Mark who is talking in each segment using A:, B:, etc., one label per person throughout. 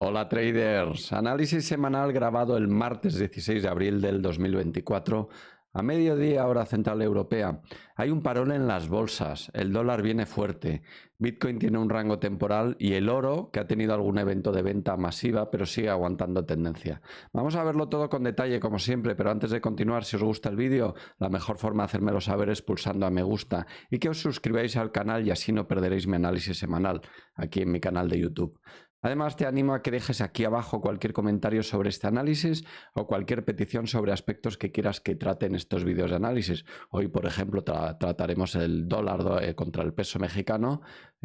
A: Hola traders, análisis semanal grabado el martes 16 de abril del 2024 a mediodía hora central europea. Hay un parón en las bolsas, el dólar viene fuerte, Bitcoin tiene un rango temporal y el oro, que ha tenido algún evento de venta masiva pero sigue aguantando tendencia. Vamos a verlo todo con detalle como siempre, pero antes de continuar, si os gusta el vídeo, la mejor forma de hacérmelo saber es pulsando a me gusta y que os suscribáis al canal y así no perderéis mi análisis semanal aquí en mi canal de YouTube. Además, te animo a que dejes aquí abajo cualquier comentario sobre este análisis o cualquier petición sobre aspectos que quieras que trate en estos vídeos de análisis. Hoy, por ejemplo, trataremos el dólar contra el peso mexicano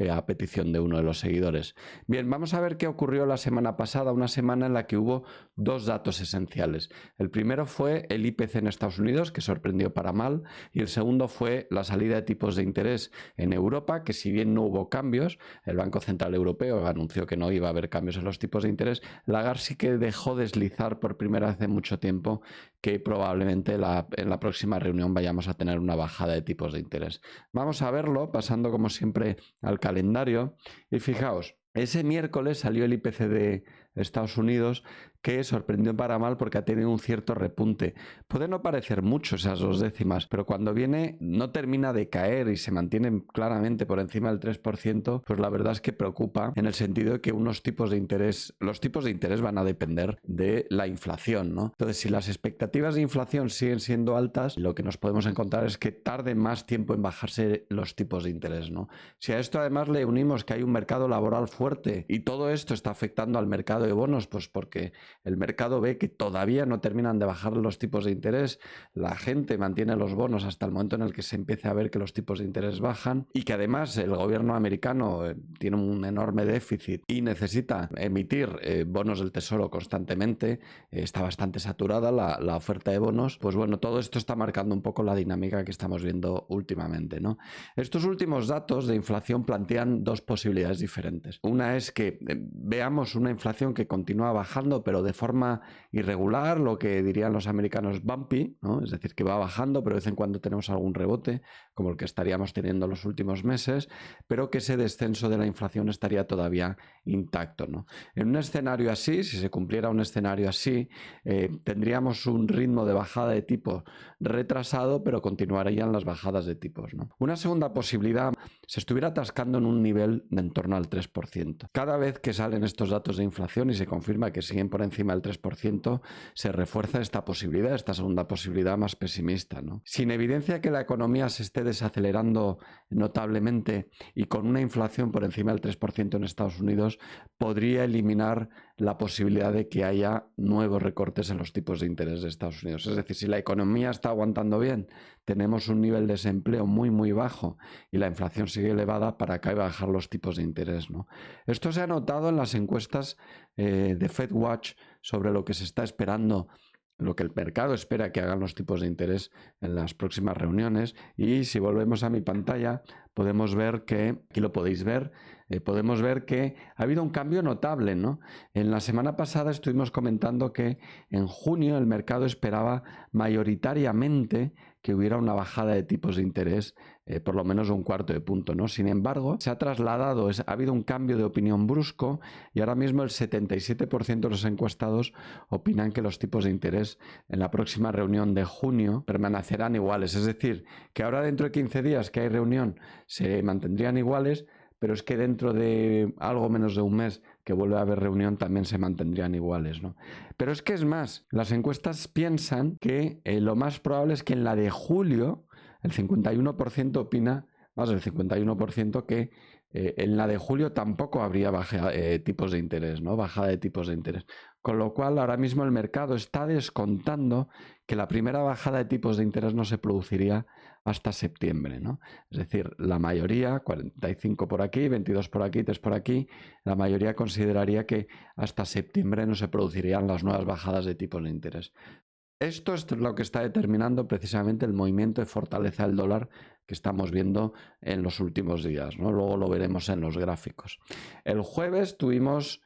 A: a petición de uno de los seguidores. Bien, vamos a ver qué ocurrió la semana pasada, una semana en la que hubo dos datos esenciales. El primero fue el IPC en Estados Unidos, que sorprendió para mal, y el segundo fue la salida de tipos de interés en Europa, que si bien no hubo cambios, el Banco Central Europeo anunció que no iba a haber cambios en los tipos de interés, Lagarde sí que dejó deslizar por primera vez en mucho tiempo que probablemente en la próxima reunión vayamos a tener una bajada de tipos de interés. Vamos a verlo pasando como siempre al calendario y fijaos, ese miércoles salió el IPC de Estados Unidos que sorprendió para mal porque ha tenido un cierto repunte. Puede no parecer mucho esas dos décimas, pero cuando viene no termina de caer y se mantiene claramente por encima del 3%, pues la verdad es que preocupa en el sentido de que los tipos de interés van a depender de la inflación, ¿no? Entonces, si las expectativas de inflación siguen siendo altas, lo que nos podemos encontrar es que tarde más tiempo en bajarse los tipos de interés, ¿no? Si a esto además le unimos que hay un mercado laboral fuerte y todo esto está afectando al mercado de bonos, pues porque el mercado ve que todavía no terminan de bajar los tipos de interés, la gente mantiene los bonos hasta el momento en el que se empiece a ver que los tipos de interés bajan y que además el gobierno americano tiene un enorme déficit y necesita emitir bonos del tesoro constantemente, está bastante saturada la oferta de bonos, pues bueno, todo esto está marcando un poco la dinámica que estamos viendo últimamente, ¿no? Estos últimos datos de inflación plantean dos posibilidades diferentes. Una es que veamos una inflación que continúa bajando, pero de forma irregular, lo que dirían los americanos bumpy, ¿no? Es decir, que va bajando, pero de vez en cuando tenemos algún rebote, como el que estaríamos teniendo los últimos meses, pero que ese descenso de la inflación estaría todavía intacto, ¿no? En un escenario así, si se cumpliera un escenario así, tendríamos un ritmo de bajada de tipos retrasado, pero continuarían las bajadas de tipos, ¿no? Una segunda posibilidad, se estuviera atascando en un nivel de en torno al 3%. Cada vez que salen estos datos de inflación y se confirma que siguen por encima del 3%, se refuerza esta posibilidad, esta segunda posibilidad más pesimista, ¿no? Sin evidencia que la economía se esté desacelerando notablemente y con una inflación por encima del 3% en Estados Unidos, podría eliminar la posibilidad de que haya nuevos recortes en los tipos de interés de Estados Unidos. Es decir, si la economía está aguantando bien, tenemos un nivel de desempleo muy bajo y la inflación sigue elevada, para acá y bajar los tipos de interés, ¿no? Esto se ha notado en las encuestas de FedWatch sobre lo que se está esperando, lo que el mercado espera que hagan los tipos de interés en las próximas reuniones. Y si volvemos a mi pantalla, podemos ver que, aquí lo podéis ver, podemos ver que ha habido un cambio notable, ¿no? En la semana pasada estuvimos comentando que en junio el mercado esperaba mayoritariamente que hubiera una bajada de tipos de interés, por lo menos un cuarto de punto, ¿no? Sin embargo, se ha trasladado, ha habido un cambio de opinión brusco y ahora mismo el 77% de los encuestados opinan que los tipos de interés en la próxima reunión de junio permanecerán iguales. Es decir, que ahora dentro de 15 días que hay reunión se mantendrían iguales, pero es que dentro de algo menos de un mes que vuelve a haber reunión también se mantendrían iguales, ¿no? Pero es que es más, las encuestas piensan que lo más probable es que en la de julio el 51% opina, más del 51%, que en la de julio tampoco habría tipos de interés, ¿no? Bajada de tipos de interés. Con lo cual ahora mismo el mercado está descontando que la primera bajada de tipos de interés no se produciría hasta septiembre, ¿no? Es decir, la mayoría, 45 por aquí, 22 por aquí, 3 por aquí, la mayoría consideraría que hasta septiembre no se producirían las nuevas bajadas de tipos de interés. Esto es lo que está determinando precisamente el movimiento de fortaleza del dólar que estamos viendo en los últimos días, ¿no? Luego lo veremos en los gráficos. El jueves tuvimos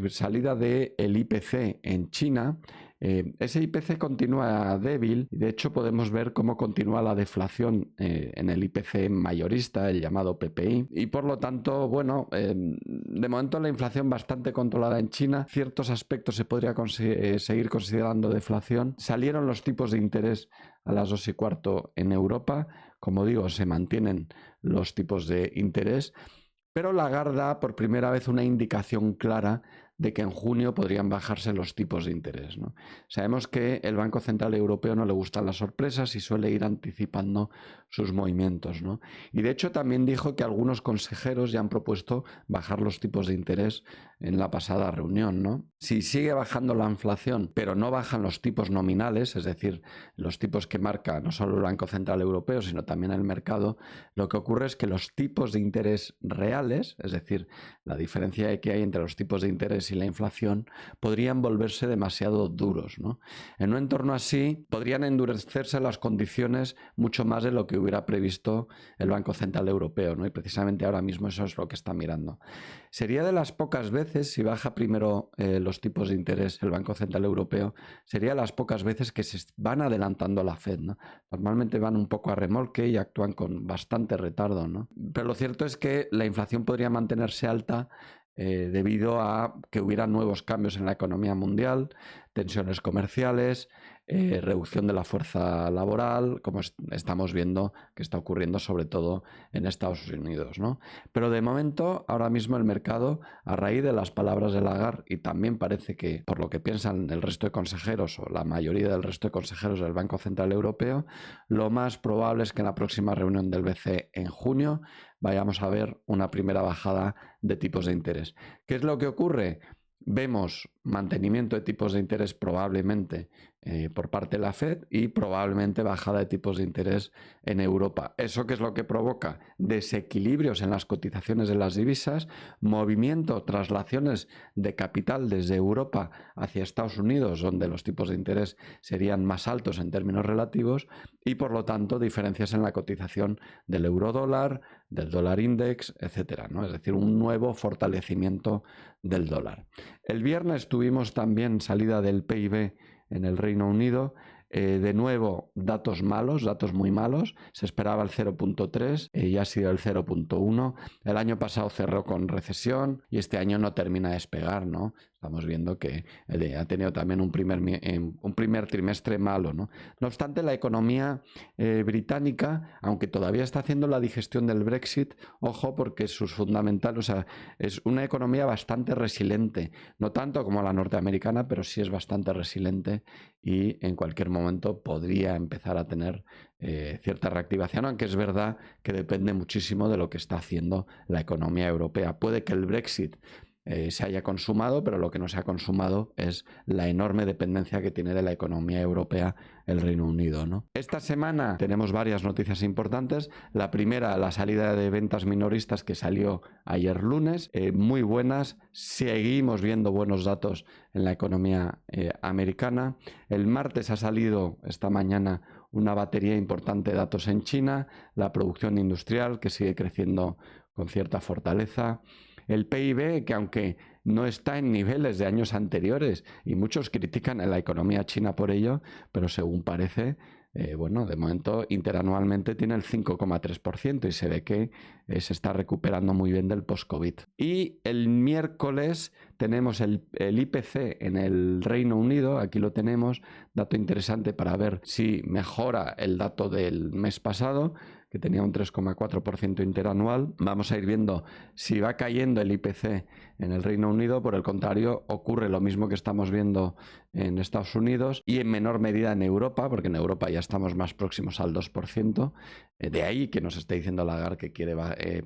A: salida del IPC en China Ese IPC continúa débil y de hecho podemos ver cómo continúa la deflación en el IPC mayorista, el llamado PPI, y por lo tanto, bueno, de momento la inflación bastante controlada en China, ciertos aspectos se podría seguir considerando deflación. Salieron los tipos de interés a las 2:15 en Europa, como digo, se mantienen los tipos de interés, pero Lagarde da por primera vez una indicación clara de que en junio podrían bajarse los tipos de interés, ¿no? Sabemos que el Banco Central Europeo no le gustan las sorpresas y suele ir anticipando sus movimientos, ¿no? Y de hecho también dijo que algunos consejeros ya han propuesto bajar los tipos de interés en la pasada reunión, ¿no? Si sigue bajando la inflación, pero no bajan los tipos nominales, es decir, los tipos que marca no solo el Banco Central Europeo, sino también el mercado, lo que ocurre es que los tipos de interés reales, es decir, la diferencia que hay entre los tipos de interés y la inflación, podrían volverse demasiado duros, ¿no? En un entorno así, podrían endurecerse las condiciones mucho más de lo que hubiera previsto el Banco Central Europeo, ¿no? Y precisamente ahora mismo eso es lo que está mirando. Sería de las pocas veces, si baja primero los tipos de interés el Banco Central Europeo, sería de las pocas veces que se van adelantando a la Fed, ¿no? Normalmente van un poco a remolque y actúan con bastante retardo, ¿no? Pero lo cierto es que la inflación podría mantenerse alta debido a que hubiera nuevos cambios en la economía mundial, tensiones comerciales, reducción de la fuerza laboral, como estamos viendo que está ocurriendo sobre todo en Estados Unidos, ¿no? Pero de momento, ahora mismo el mercado, a raíz de las palabras de Lagarde, y también parece que por lo que piensan el resto de consejeros o la mayoría del resto de consejeros del Banco Central Europeo, lo más probable es que en la próxima reunión del BCE en junio vayamos a ver una primera bajada de tipos de interés. ¿Qué es lo que ocurre? Vemos mantenimiento de tipos de interés probablemente por parte de la Fed y probablemente bajada de tipos de interés en Europa. ¿Eso qué es lo que provoca? Desequilibrios en las cotizaciones de las divisas, movimiento, traslaciones de capital desde Europa hacia Estados Unidos, donde los tipos de interés serían más altos en términos relativos, y por lo tanto diferencias en la cotización del euro-dólar, del dólar index, etcétera, ¿no? Es decir, un nuevo fortalecimiento del dólar. El viernes tuvimos también salida del PIB en el Reino Unido. De nuevo, datos malos, datos muy malos. Se esperaba el 0.3 y ha sido el 0.1. El año pasado cerró con recesión y este año no termina de despegar, ¿no? Estamos viendo que ha tenido también un primer trimestre malo, ¿no? No obstante, la economía británica, aunque todavía está haciendo la digestión del Brexit, ojo, porque sus fundamentales, o sea, es una economía bastante resiliente, no tanto como la norteamericana, pero sí es bastante resiliente y en cualquier momento podría empezar a tener cierta reactivación, aunque es verdad que depende muchísimo de lo que está haciendo la economía europea. Puede que el Brexit se haya consumado, pero lo que no se ha consumado es la enorme dependencia que tiene de la economía europea el Reino Unido, ¿no? Esta semana tenemos varias noticias importantes. La primera, la salida de ventas minoristas que salió ayer lunes, muy buenas. Seguimos viendo buenos datos en la economía americana. El martes ha salido esta mañana una batería importante de datos en China, la producción industrial que sigue creciendo con cierta fortaleza. El PIB, que aunque no está en niveles de años anteriores y muchos critican a la economía china por ello, pero según parece, bueno, de momento interanualmente tiene el 5,3% y se ve que se está recuperando muy bien del post-COVID. Y el miércoles tenemos el IPC en el Reino Unido, aquí lo tenemos, dato interesante para ver si mejora el dato del mes pasado, que tenía un 3,4% interanual. Vamos a ir viendo si va cayendo el IPC en el Reino Unido. Por el contrario, ocurre lo mismo que estamos viendo en Estados Unidos y en menor medida en Europa, porque en Europa ya estamos más próximos al 2%. De ahí que nos esté diciendo Lagarde que quiere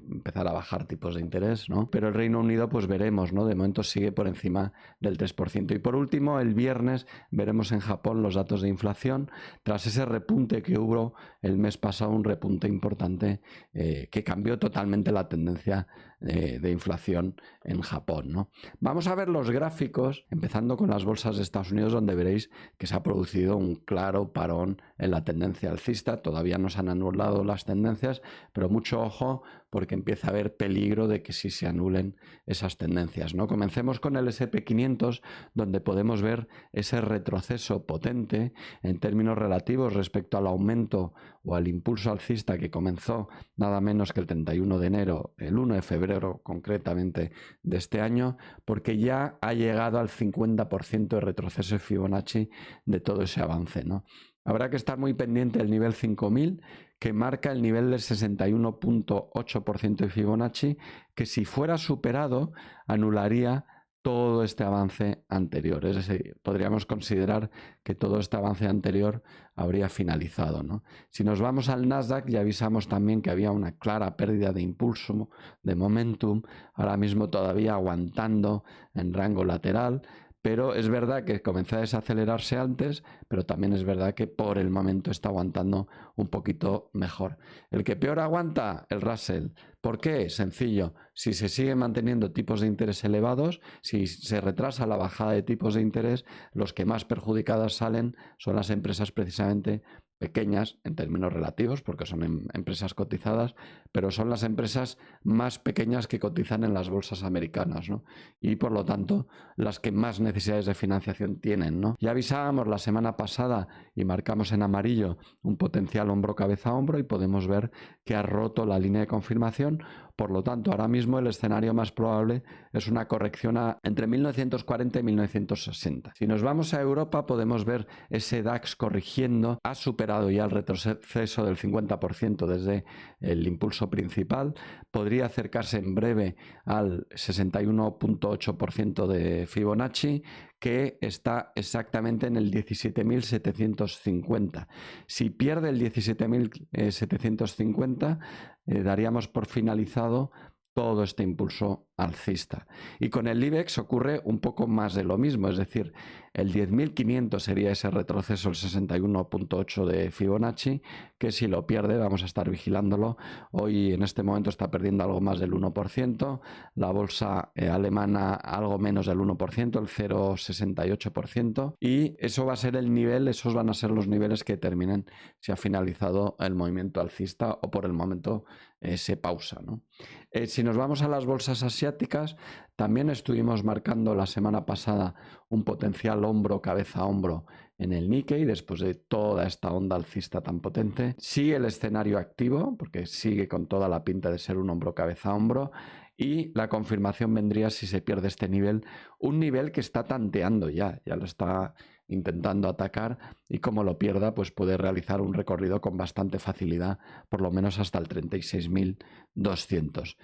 A: empezar a bajar tipos de interés, ¿no? Pero el Reino Unido, pues veremos, ¿no? De momento sigue por encima del 3%. Y por último, el viernes veremos en Japón los datos de inflación. Tras ese repunte que hubo el mes pasado, un repunte importante que cambió totalmente la tendencia de inflación en Japón, ¿no? Vamos a ver los gráficos, empezando con las bolsas de Estados Unidos, donde veréis que se ha producido un claro parón en la tendencia alcista. Todavía no se han anulado las tendencias, pero mucho ojo, porque empieza a haber peligro de que sí se anulen esas tendencias, ¿no? Comencemos con el S&P 500, donde podemos ver ese retroceso potente en términos relativos respecto al aumento o al impulso alcista que comenzó nada menos que el 31 de enero, el 1 de febrero concretamente de este año, porque ya ha llegado al 50% de retroceso de Fibonacci de todo ese avance, ¿no? Habrá que estar muy pendiente del nivel 5000, que marca el nivel del 61.8% de Fibonacci, que si fuera superado anularía todo este avance anterior. Es decir, podríamos considerar que todo este avance anterior habría finalizado, ¿no? Si nos vamos al Nasdaq, ya avisamos también que había una clara pérdida de impulso, de momentum, ahora mismo todavía aguantando en rango lateral, pero es verdad que comenzó a desacelerarse antes, pero también es verdad que por el momento está aguantando un poquito mejor. El que peor aguanta, el Russell. ¿Por qué? Sencillo. Si se siguen manteniendo tipos de interés elevados, si se retrasa la bajada de tipos de interés, los que más perjudicadas salen son las empresas precisamente pequeñas en términos relativos, porque son empresas cotizadas, pero son las empresas más pequeñas que cotizan en las bolsas americanas, ¿no? Y por lo tanto, las que más necesidades de financiación tienen, ¿no? Ya avisábamos la semana pasada y marcamos en amarillo un potencial hombro cabeza a hombro y podemos ver que ha roto la línea de confirmación. Por lo tanto, ahora mismo el escenario más probable es una corrección entre 1940 y 1960. Si nos vamos a Europa, podemos ver ese DAX corrigiendo. Ha superado ya el retroceso del 50% desde el impulso principal. Podría acercarse en breve al 61.8% de Fibonacci, que está exactamente en el 17.750. Si pierde el 17.750, daríamos por finalizado todo este impulso alcista. Y con el IBEX ocurre un poco más de lo mismo, es decir, el 10.500 sería ese retroceso, el 61.8 de Fibonacci, que si lo pierde vamos a estar vigilándolo. Hoy en este momento está perdiendo algo más del 1%, la bolsa alemana algo menos del 1%, el 0,68%, y eso va a ser el nivel, esos van a ser los niveles que determinen si ha finalizado el movimiento alcista o por el momento se pausa, ¿no? Si nos vamos a las bolsas asiáticas, también estuvimos marcando la semana pasada un potencial hombro, cabeza a hombro en el Nikkei después de toda esta onda alcista tan potente. Sigue el escenario activo porque sigue con toda la pinta de ser un hombro, cabeza a hombro, y la confirmación vendría si se pierde este nivel, un nivel que está tanteando ya lo está intentando atacar, y como lo pierda pues puede realizar un recorrido con bastante facilidad, por lo menos hasta el 36.200.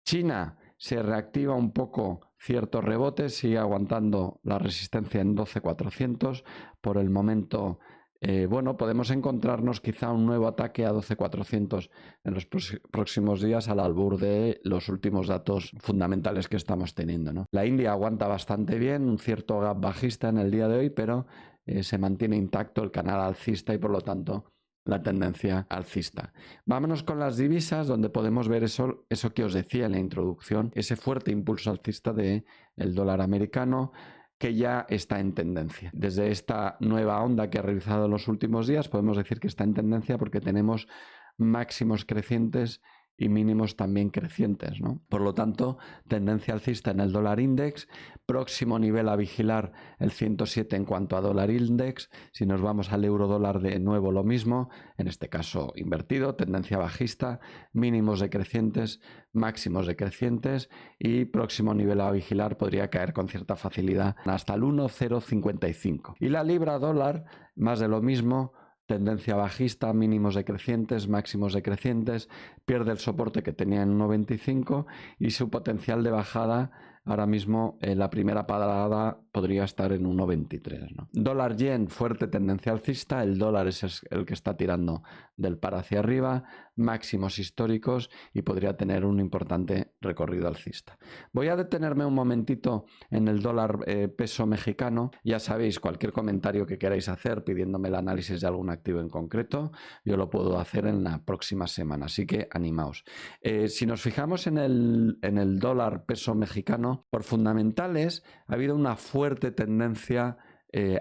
A: China se reactiva un poco ciertos rebotes, sigue aguantando la resistencia en 12.400. Por el momento, bueno, podemos encontrarnos quizá un nuevo ataque a 12.400 en los próximos días al albur de los últimos datos fundamentales que estamos teniendo, ¿no? La India aguanta bastante bien, un cierto gap bajista en el día de hoy, pero se mantiene intacto el canal alcista y por lo tanto la tendencia alcista. Vámonos con las divisas, donde podemos ver eso que os decía en la introducción, ese fuerte impulso alcista del dólar americano, que ya está en tendencia. Desde esta nueva onda que ha realizado en los últimos días, podemos decir que está en tendencia porque tenemos máximos crecientes y mínimos también crecientes, ¿no? Por lo tanto, tendencia alcista en el dólar index, próximo nivel a vigilar el 107 en cuanto a dólar index. Si nos vamos al euro dólar, de nuevo lo mismo, en este caso invertido, tendencia bajista, mínimos decrecientes, máximos decrecientes, y próximo nivel a vigilar podría caer con cierta facilidad hasta el 1,055. Y la libra dólar, más de lo mismo, tendencia bajista, mínimos decrecientes, máximos decrecientes, pierde el soporte que tenía en 1,25 y su potencial de bajada ahora mismo la primera parada podría estar en 1,23, ¿no? Dólar yen, fuerte tendencia alcista, el dólar es el que está tirando del par hacia arriba, máximos históricos y podría tener un importante recorrido alcista. Voy a detenerme un momentito en el dólar peso mexicano. Ya sabéis, cualquier comentario que queráis hacer pidiéndome el análisis de algún activo en concreto, yo lo puedo hacer en la próxima semana, así que animaos. Si nos fijamos en el dólar peso mexicano, por fundamentales ha habido una fuerte tendencia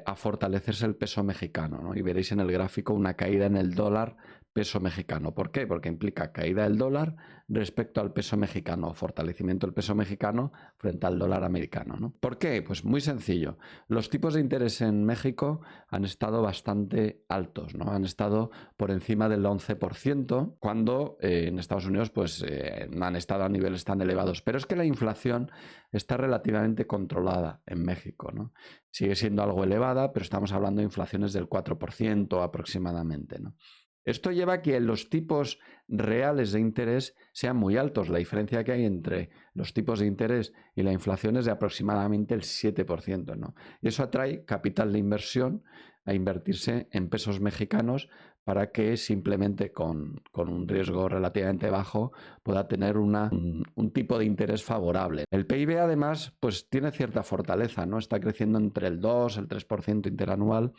A: a fortalecerse el peso mexicano, ¿no? Y veréis en el gráfico una caída en el dólar peso mexicano. ¿Por qué? Porque implica caída del dólar respecto al peso mexicano, fortalecimiento del peso mexicano frente al dólar americano, ¿no? ¿Por qué? Pues muy sencillo. Los tipos de interés en México han estado bastante altos, ¿no? Han estado por encima del 11%, cuando en Estados Unidos pues no han estado a niveles tan elevados. Pero es que la inflación está relativamente controlada en México, ¿no? Sigue siendo algo elevada, pero estamos hablando de inflaciones del 4% aproximadamente, ¿no? Esto lleva a que los tipos reales de interés sean muy altos. La diferencia que hay entre los tipos de interés y la inflación es de aproximadamente el 7%, ¿no? Y eso atrae capital de inversión a invertirse en pesos mexicanos para que simplemente con un riesgo relativamente bajo pueda tener un tipo de interés favorable. El PIB además pues tiene cierta fortaleza, ¿no? Está creciendo entre el 2 y el 3% interanual,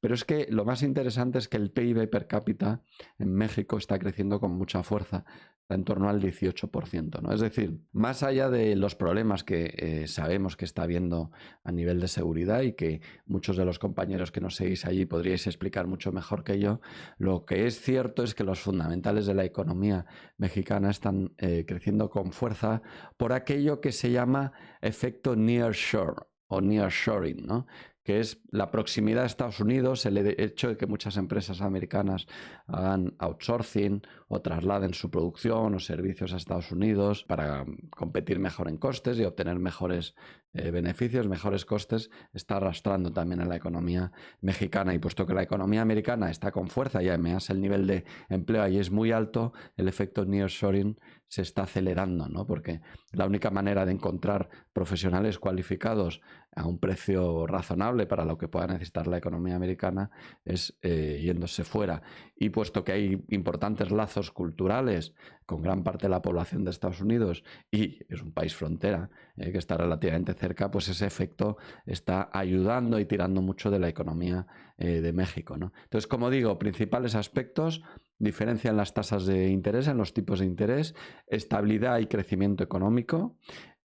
A: pero es que lo más interesante es que el PIB per cápita en México está creciendo con mucha fuerza, está en torno al 18%, ¿no? Es decir, más allá de los problemas que sabemos que está habiendo a nivel de seguridad y que muchos de los compañeros que nos seguís allí podríais explicar mucho mejor que yo, lo que es cierto es que los fundamentales de la economía mexicana están creciendo con fuerza por aquello que se llama efecto nearshore o nearshoring, ¿no? Que es la proximidad a Estados Unidos, el hecho de que muchas empresas americanas hagan outsourcing o trasladen su producción o servicios a Estados Unidos para competir mejor en costes y obtener mejores beneficios, mejores costes, está arrastrando también a la economía mexicana. Y puesto que la economía americana está con fuerza y además el nivel de empleo ahí es muy alto, el efecto nearshoring se está acelerando, ¿no? Porque la única manera de encontrar profesionales cualificados a un precio razonable para lo que pueda necesitar la economía americana es yéndose fuera. Y puesto que hay importantes lazos culturales con gran parte de la población de Estados Unidos y es un país frontera que está relativamente cerca, pues ese efecto está ayudando y tirando mucho de la economía de México, ¿no? Entonces, como digo, principales aspectos: diferencia en las tasas de interés, en los tipos de interés, estabilidad y crecimiento económico,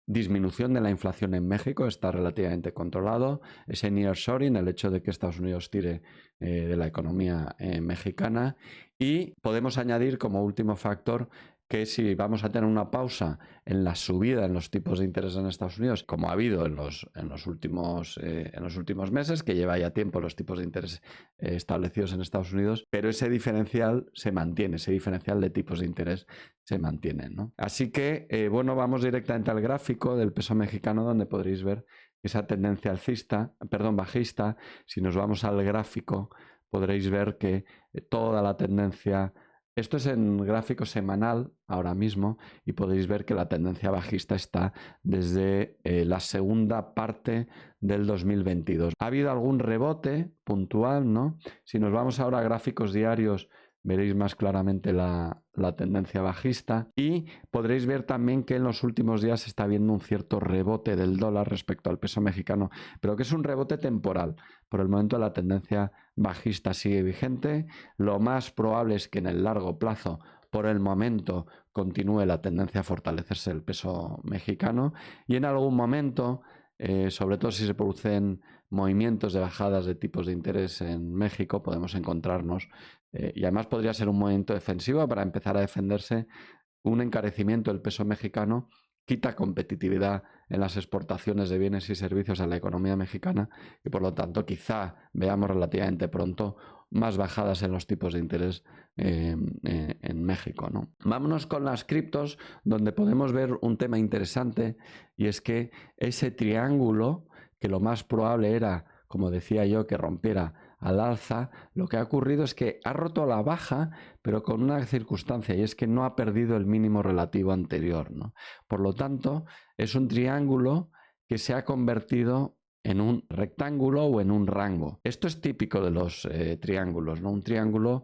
A: disminución de la inflación en México, está relativamente controlado, ese nearshoring, el hecho de que Estados Unidos tire de la economía mexicana, y podemos añadir como último factor que si vamos a tener una pausa en la subida en los tipos de interés en Estados Unidos, como ha habido en los últimos meses, que lleva ya tiempo los tipos de interés establecidos en Estados Unidos, pero ese diferencial se mantiene, ese diferencial de tipos de interés se mantiene, ¿no? Así que, bueno, vamos directamente al gráfico del peso mexicano, donde podréis ver esa tendencia bajista. Si nos vamos al gráfico, podréis ver que toda la tendencia... Esto es en gráfico semanal ahora mismo y podéis ver que la tendencia bajista está desde la segunda parte del 2022. Ha habido algún rebote puntual, ¿no? Si nos vamos ahora a gráficos diarios, veréis más claramente la tendencia bajista y podréis ver también que en los últimos días está habiendo un cierto rebote del dólar respecto al peso mexicano, pero que es un rebote temporal. Por el momento la tendencia bajista sigue vigente. Lo más probable es que en el largo plazo, por el momento, continúe la tendencia a fortalecerse el peso mexicano y en algún momento, sobre todo si se producen movimientos de bajadas de tipos de interés en México, podemos encontrarnos, y además podría ser un movimiento defensivo para empezar a defenderse. Un encarecimiento del peso mexicano quita competitividad en las exportaciones de bienes y servicios a la economía mexicana y por lo tanto quizá veamos relativamente pronto más bajadas en los tipos de interés en México, ¿no? Vámonos con las criptos, donde podemos ver un tema interesante, y es que ese triángulo, que lo más probable era, como decía yo, que rompiera al alza, lo que ha ocurrido es que ha roto a la baja, pero con una circunstancia, y es que no ha perdido el mínimo relativo anterior, ¿no? Por lo tanto, es un triángulo que se ha convertido en un rectángulo o en un rango. Esto es típico de los triángulos, ¿no? Un triángulo,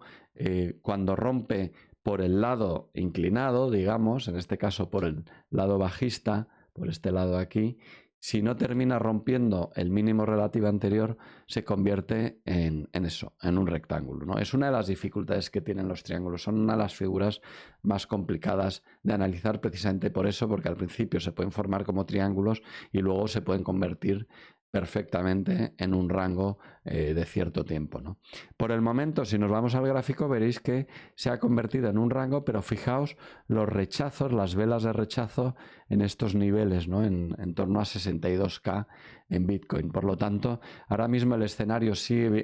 A: cuando rompe por el lado inclinado, digamos, en este caso por el lado bajista, por este lado aquí, si no termina rompiendo el mínimo relativo anterior, se convierte en eso, en un rectángulo, ¿no? Es una de las dificultades que tienen los triángulos, son una de las figuras más complicadas de analizar precisamente por eso, porque al principio se pueden formar como triángulos y luego se pueden convertir perfectamente en un rango de cierto tiempo, ¿no? Por el momento, si nos vamos al gráfico, veréis que se ha convertido en un rango, pero fijaos los rechazos, las velas de rechazo en estos niveles, ¿no? En torno a 62K en Bitcoin. Por lo tanto, ahora mismo el escenario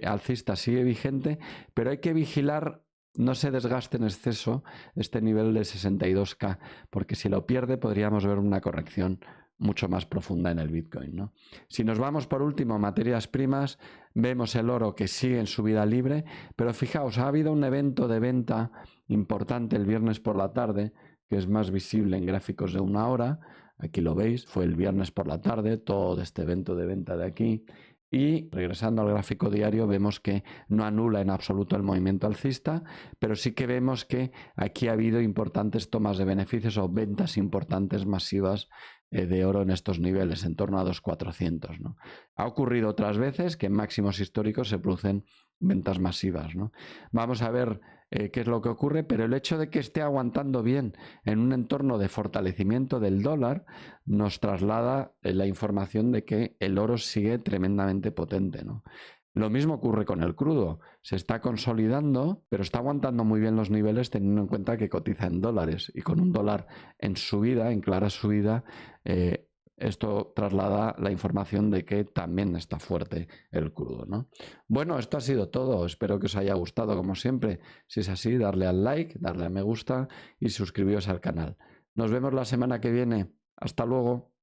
A: alcista sigue vigente, pero hay que vigilar no se desgaste en exceso este nivel de 62K, porque si lo pierde podríamos ver una corrección mucho más profunda en el Bitcoin, ¿no? Si nos vamos por último a materias primas, vemos el oro que sigue en subida libre, pero fijaos, ha habido un evento de venta importante el viernes por la tarde, que es más visible en gráficos de una hora. Aquí lo veis, fue el viernes por la tarde, todo este evento de venta de aquí. Y regresando al gráfico diario vemos que no anula en absoluto el movimiento alcista, pero sí que vemos que aquí ha habido importantes tomas de beneficios o ventas importantes masivas de oro en estos niveles, en torno a 2.400, ¿no? Ha ocurrido otras veces que en máximos históricos se producen ventas masivas, ¿no? Vamos a ver qué es lo que ocurre, pero el hecho de que esté aguantando bien en un entorno de fortalecimiento del dólar nos traslada la información de que el oro sigue tremendamente potente, ¿no? Lo mismo ocurre con el crudo, se está consolidando, pero está aguantando muy bien los niveles teniendo en cuenta que cotiza en dólares y con un dólar en subida, en clara subida, esto traslada la información de que también está fuerte el crudo, ¿no? Bueno, esto ha sido todo, espero que os haya gustado como siempre. Si es así, darle al like, darle a me gusta y suscribiros al canal. Nos vemos la semana que viene. Hasta luego.